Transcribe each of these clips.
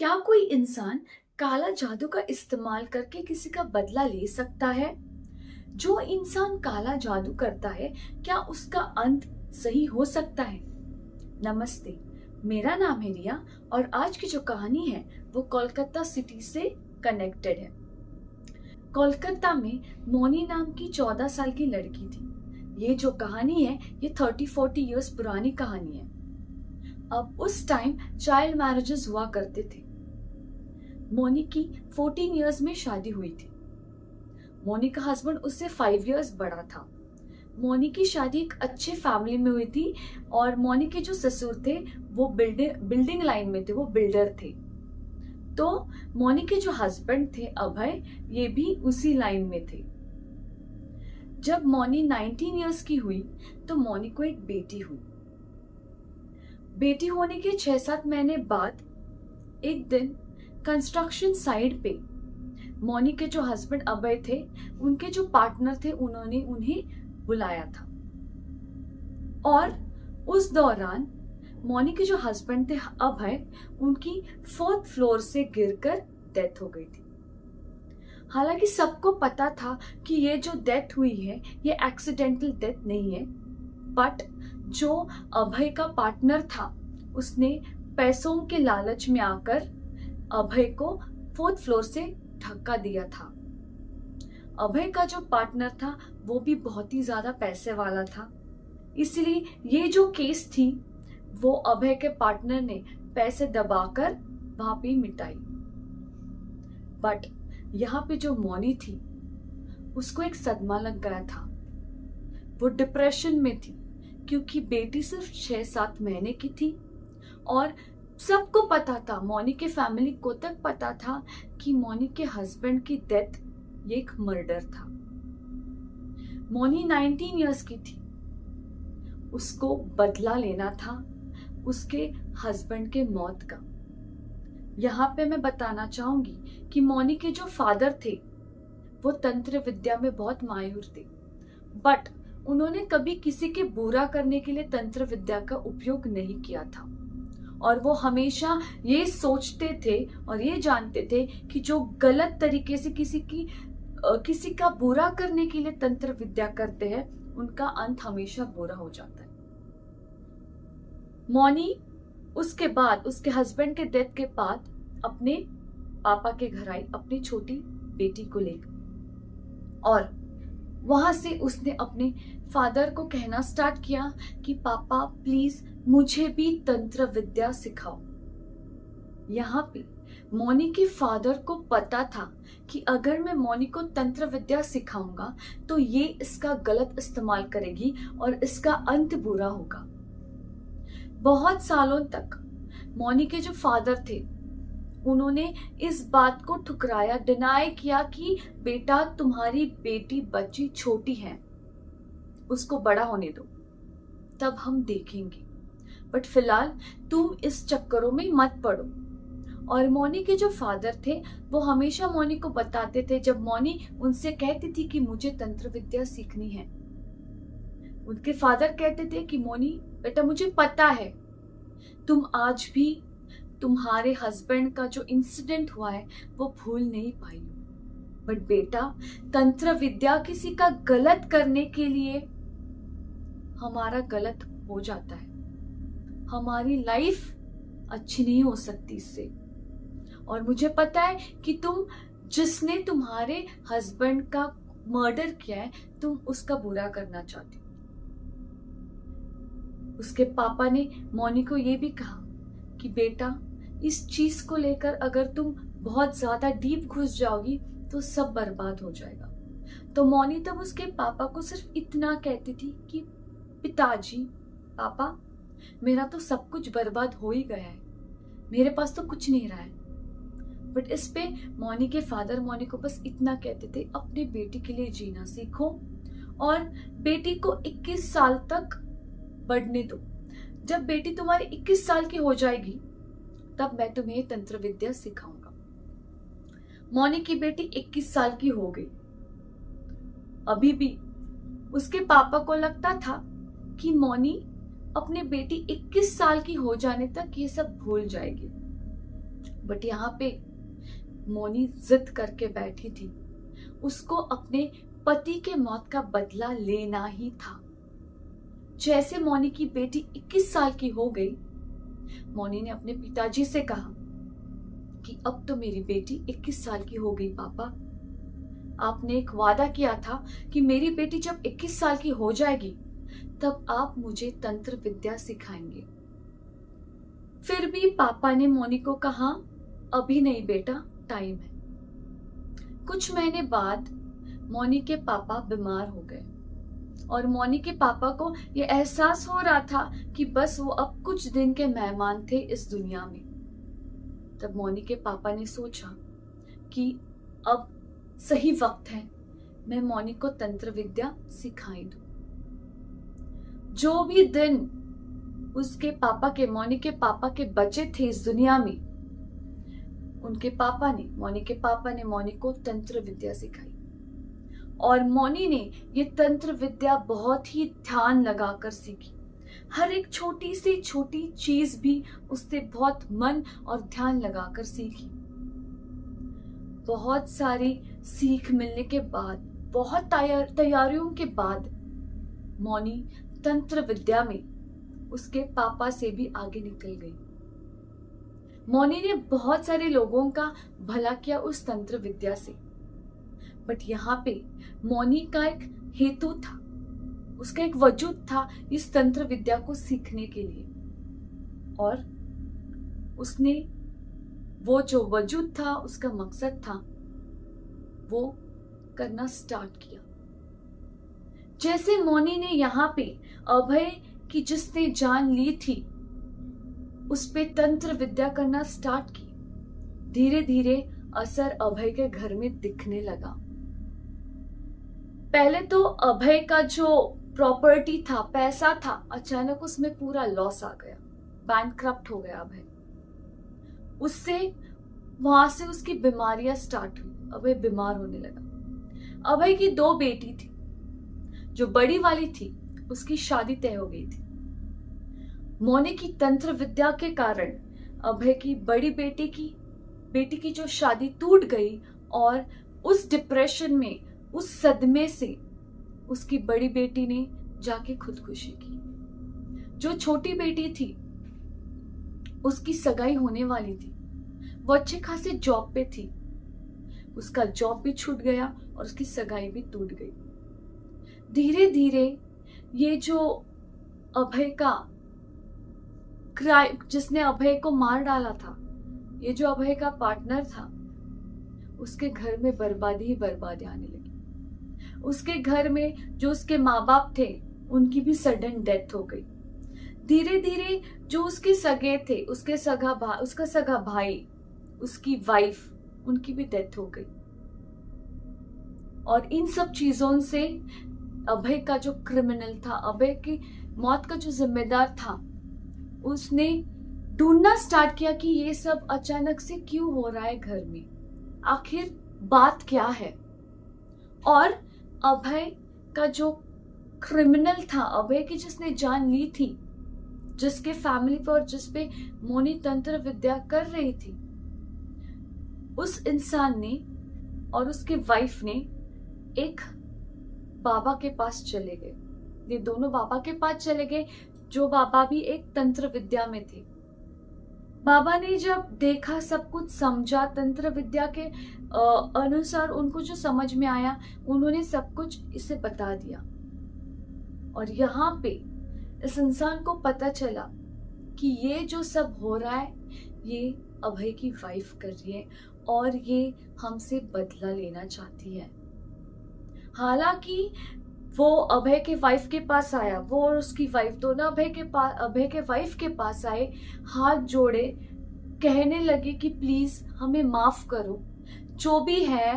क्या कोई इंसान काला जादू का इस्तेमाल करके किसी का बदला ले सकता है? जो इंसान काला जादू करता है, क्या उसका अंत सही हो सकता है? नमस्ते, मेरा नाम है रिया और आज की जो कहानी है वो कोलकाता सिटी से कनेक्टेड है। कोलकाता में मोनी नाम की 14 साल की लड़की थी। ये जो कहानी है ये 30-40 इयर्स पुरानी कहानी है। अब उस टाइम चाइल्ड मैरिजेस हुआ करते थे। मोनी की 14 इयर्स में शादी हुई थी। मोनी का हस्बैंड उससे 5 इयर्स बड़ा था। मोनी की शादी एक अच्छे फैमिली में हुई थी और मोनी के जो ससुर थे वो बिल्डिंग लाइन में थे, वो बिल्डर थे। तो मोनी के जो हस्बैंड थे अभय, ये भी उसी लाइन में थे। जब मोनी 19 इयर्स की हुई तो मोनी को एक बेटी हुई। बेटी होने के 6-7 महीने बाद एक दिन कंस्ट्रक्शन साइट पे मोनी के जो हस्बैंड अभय थे, उनके जो पार्टनर थे, उन्होंने उन्हें बुलाया था और उस दौरान मोनी के जो हस्बैंड थे अभय, उनकी 4th फ्लोर से गिरकर डेथ हो गई थी। हालांकि सबको पता था कि ये जो डेथ हुई है ये एक्सीडेंटल डेथ नहीं है, बट जो अभय का पार्टनर था उसने पैसों के लालच में आकर अभय को 4th फ्लोर से धक्का दिया था। अभय का जो पार्टनर था वो भी बहुत ही ज्यादा पैसे वाला था, इसलिए ये जो केस थी वो अभय के पार्टनर ने पैसे दबाकर वहां पे मिटाई। बट यहाँ पे जो मोनी थी उसको एक सदमा लग गया था। वो डिप्रेशन में थी क्योंकि बेटी सिर्फ 6-7 महीने की थी और सबको पता था, मोनी के फैमिली को तक पता था कि मोनी के हस्बैंड की डेथ ये एक मर्डर था। मोनी 19 इयर्स की थी। उसको बदला लेना था उसके हस्बैंड के मौत का। यहाँ पे मैं बताना चाहूंगी कि मोनी के जो फादर थे वो तंत्र विद्या में बहुत माहिर थे, बट उन्होंने कभी किसी के बुरा करने के लिए तंत्र विद्या का उपयोग नहीं किया था और वो हमेशा ये सोचते थे और ये जानते थे कि जो गलत तरीके से किसी का बुरा करने के लिए तंत्र विद्या करते हैं उनका अंत हमेशा बुरा हो जाता है। मोनी उसके बाद, उसके हस्बैंड के डेथ के बाद अपने पापा के घर आई अपनी छोटी बेटी को लेकर और वहां से उसने अपने फादर को कहना स्टार्ट किया कि पापा प्लीज मुझे भी तंत्र विद्या सिखाओ। यहाँ पे मोनी के फादर को पता था कि अगर मैं मोनी को तंत्र विद्या सिखाऊंगा तो ये इसका गलत इस्तेमाल करेगी और इसका अंत बुरा होगा। बहुत सालों तक मोनी के जो फादर थे उन्होंने इस बात को ठुकराया, डिनाई किया कि बेटा तुम्हारी बेटी बच्ची छोटी है, उसको बड़ा होने दो तब हम देखेंगे, बट फिलहाल तुम इस चक्करों में मत पड़ो। और मोनी के जो फादर थे वो हमेशा मोनी को बताते थे, जब मोनी उनसे कहती थी कि मुझे तंत्र विद्या सीखनी है, उनके फादर कहते थे कि मोनी बेटा मुझे पता है तुम आज भी तुम्हारे हस्बैंड का जो इंसिडेंट हुआ है वो भूल नहीं पाई हो, बट बेटा तंत्र विद्या किसी का गलत करने के लिए हमारा गलत हो जाता है, हमारी लाइफ अच्छी नहीं हो सकती इससे। और मुझे पता है कि जिसने तुम्हारे हस्बैंड का मर्डर किया है तुम उसका बुरा करना चाहती हो। उसके पापा ने मोनी को ये भी कहा कि बेटा इस चीज को लेकर अगर तुम बहुत ज्यादा डीप घुस जाओगी तो सब बर्बाद हो जाएगा। तो मोनी तब उसके पापा को सिर्फ इतना कहती थी कि पिताजी, पापा मेरा तो सब कुछ बर्बाद हो ही गया है, मेरे पास तो कुछ नहीं रहा है। बट इस पे मोनी के फादर मोनी को बस इतना कहते थे, अपनी बेटी के लिए जीना सीखो और बेटी को 21 साल तक बढ़ने दो। जब बेटी तुम्हारी 21 साल की हो जाएगी तब मैं तुम्हें तंत्र विद्या सिखाऊंगा। मोनी की बेटी 21 साल की हो गई। अभी भी उसके पापा को लगता था कि मोनी अपनी बेटी 21 साल की हो जाने तक ये सब भूल जाएगी, बट यहाँ पे मौनी जिद करके बैठी थी। उसको अपने पति के मौत का बदला लेना ही था। जैसे मौनी की बेटी 21 साल की हो गई, मौनी ने अपने पिताजी से कहा कि अब तो मेरी बेटी 21 साल की हो गई पापा। आपने एक वादा किया था कि मेरी बेटी जब 21 साल की हो जाएगी तब आप मुझे तंत्र विद्या सिखाएंगे। फिर भी पापा ने मौनी को कहा, अभी नहीं बेटा, टाइम है। कुछ महीने बाद मौनी के पापा बीमार हो गए और मौनी के पापा को यह एहसास हो रहा था कि बस वो अब कुछ दिन के मेहमान थे इस दुनिया में। तब मौनी के पापा ने सोचा कि अब सही वक्त है, मैं मौनी को तंत्र विद्या सिखाई दूं। जो भी दिन उसके पापा के, मौनी के पापा के बचे थे इस दुनिया में, उनके पापा ने, मौनी के पापा ने मौनी को तंत्र विद्या सिखाई। और मौनी ने ये तंत्र विद्या बहुत ही ध्यान लगाकर सीखी। हर एक छोटी से छोटी चीज भी उसने बहुत मन और ध्यान लगाकर सीखी। बहुत सारी सीख मिलने के बाद, बहुत तैयारियों के बाद मौनी तंत्र विद्या में उसके पापा से भी आगे निकल गई। मौनी ने बहुत सारे लोगों का भला किया उस तंत्र विद्या से। बट यहाँ पे मौनी का एक हेतु था, उसका एक वजूद था इस तंत्र विद्या को सीखने के लिए। और उसने वो जो वजूद था, उसका मकसद था, वो करना स्टार्ट किया। जैसे मौनी ने यहाँ पे अभय की जिसने जान ली थी उस पे तंत्र विद्या करना स्टार्ट की, धीरे धीरे असर अभय के घर में दिखने लगा। पहले तो अभय का जो प्रॉपर्टी था, पैसा था, अचानक उसमें पूरा लॉस आ गया, बैंकक्रप्ट हो गया अभय। उससे वहां से उसकी बीमारियां स्टार्ट हुई, अभय बीमार होने लगा। अभय की 2 बेटी थी, जो बड़ी वाली थी उसकी शादी तय हो गई थी। मौनी की तंत्र विद्या के कारण अभय की बड़ी बेटी की जो शादी टूट गई और उस डिप्रेशन में, उस सदमे से उसकी बड़ी बेटी ने जाके खुदकुशी की। जो छोटी बेटी थी उसकी सगाई होने वाली थी, वो अच्छे खासे जॉब पे थी, उसका जॉब भी छूट गया और उसकी सगाई भी टूट गई। धीरे धीरे ये जो अभय का जिसने अभय को मार डाला था, ये जो अभय का पार्टनर था, उसके घर में बर्बादी ही बर्बादी आने लगी। उसके घर में जो उसके माँ बाप थे उनकी भी सडन डेथ हो गई। धीरे धीरे जो उसके सगे थे, उसका सगा भाई, उसकी वाइफ, उनकी भी डेथ हो गई। और इन सब चीजों से अभय का जो क्रिमिनल था, अभय की मौत का जो जिम्मेदार था, उसने ढूंढना स्टार्ट किया कि ये सब अचानक से क्यों हो रहा है घर में, आखिर बात क्या है। और अभय का जो क्रिमिनल था, अभय की जिसने जान ली थी, जिसके फैमिली पर और जिस पे मौनी तंत्र विद्या कर रही थी, उस इंसान ने और उसके वाइफ ने एक बाबा के पास चले गए। ये दोनों बाबा के पास चले गए, जो बाबा भी एक तंत्र विद्या में थे। बाबा ने जब देखा, सब कुछ समझा, तंत्र विद्या के अनुसार उनको जो समझ में आया, उन्होंने सब कुछ इसे बता दिया। और यहाँ पे इस इंसान को पता चला कि ये जो सब हो रहा है, ये अभय की वाइफ कर रही है और ये हमसे बदला लेना चाहती है। हालांकि वो अभय के वाइफ के पास आया, वो और उसकी वाइफ दोनों अभय के वाइफ के पास आए, हाथ जोड़े, कहने लगे कि प्लीज हमें माफ करो, जो भी है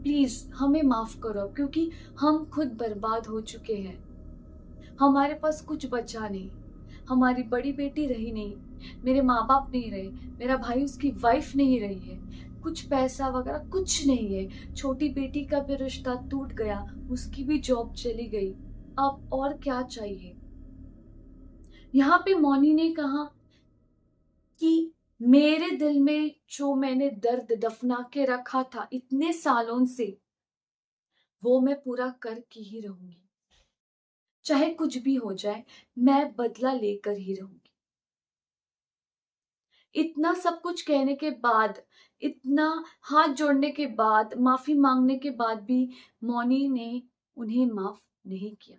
प्लीज हमें माफ करो, क्योंकि हम खुद बर्बाद हो चुके हैं, हमारे पास कुछ बचा नहीं, हमारी बड़ी बेटी रही नहीं, मेरे माँ बाप नहीं रहे, मेरा भाई उसकी वाइफ नहीं रही है, कुछ पैसा वगैरह कुछ नहीं है, छोटी बेटी का भी रिश्ता टूट गया, उसकी भी जॉब चली गई, अब और क्या चाहिए। यहाँ पे मौनी ने कहा कि मेरे दिल में जो मैंने दर्द दफना के रखा था इतने सालों से, वो मैं पूरा करके ही रहूंगी। चाहे कुछ भी हो जाए, मैं बदला लेकर ही रहूंगी। इतना सब कुछ कहने के बाद, इतना हाथ जोड़ने के बाद, माफी मांगने के बाद भी मौनी ने उन्हें माफ नहीं किया।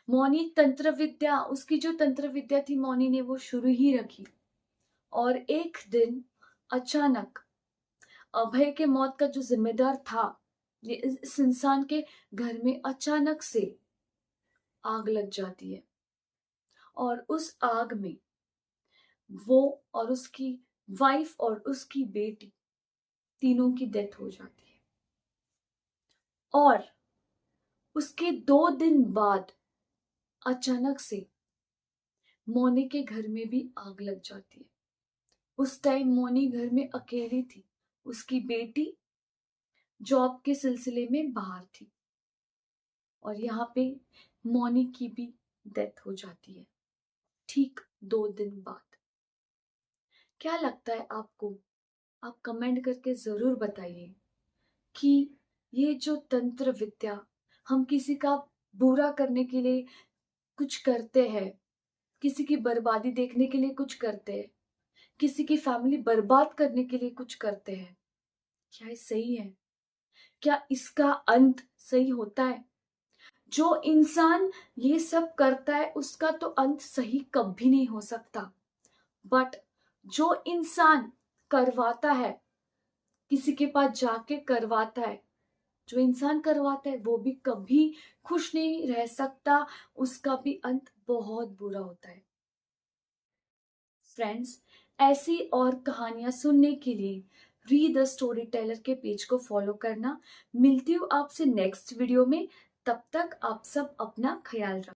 मौनी तंत्र विद्या, उसकी जो तंत्र विद्या थी मौनी ने वो शुरू ही रखी। और एक दिन अचानक अभय के मौत का जो जिम्मेदार था, ये इस इंसान के घर में अचानक से आग लग जाती है। और उस आग में वो और उसकी वाइफ और उसकी बेटी तीनों की डेथ हो जाती है। और उसके 2 दिन बाद अचानक से मोनी के घर में भी आग लग जाती है। उस टाइम मोनी घर में अकेली थी। उसकी बेटी जॉब के सिलसिले में बाहर थी और यहाँ पे मोनी की भी डेथ हो जाती है ठीक 2 दिन बाद। क्या लगता है आपको? आप कमेंट करके जरूर बताइए कि ये जो तंत्र विद्या, हम किसी का बुरा करने के लिए कुछ करते हैं, किसी की बर्बादी देखने के लिए कुछ करते हैं, किसी की फैमिली बर्बाद करने के लिए कुछ करते हैं, क्या ये सही है? क्या इसका अंत सही होता है? जो इंसान ये सब करता है उसका तो अंत सही कभी नहीं हो सकता। बट जो इंसान करवाता है, किसी के पास जाके करवाता है, जो इंसान करवाता है वो भी कभी खुश नहीं रह सकता, उसका भी अंत बहुत बुरा होता है। फ्रेंड्स, ऐसी और कहानियां सुनने के लिए रीड द स्टोरी टेलर के पेज को फॉलो करना। मिलती हूँ आपसे नेक्स्ट वीडियो में। तब तक आप सब अपना ख्याल रखें।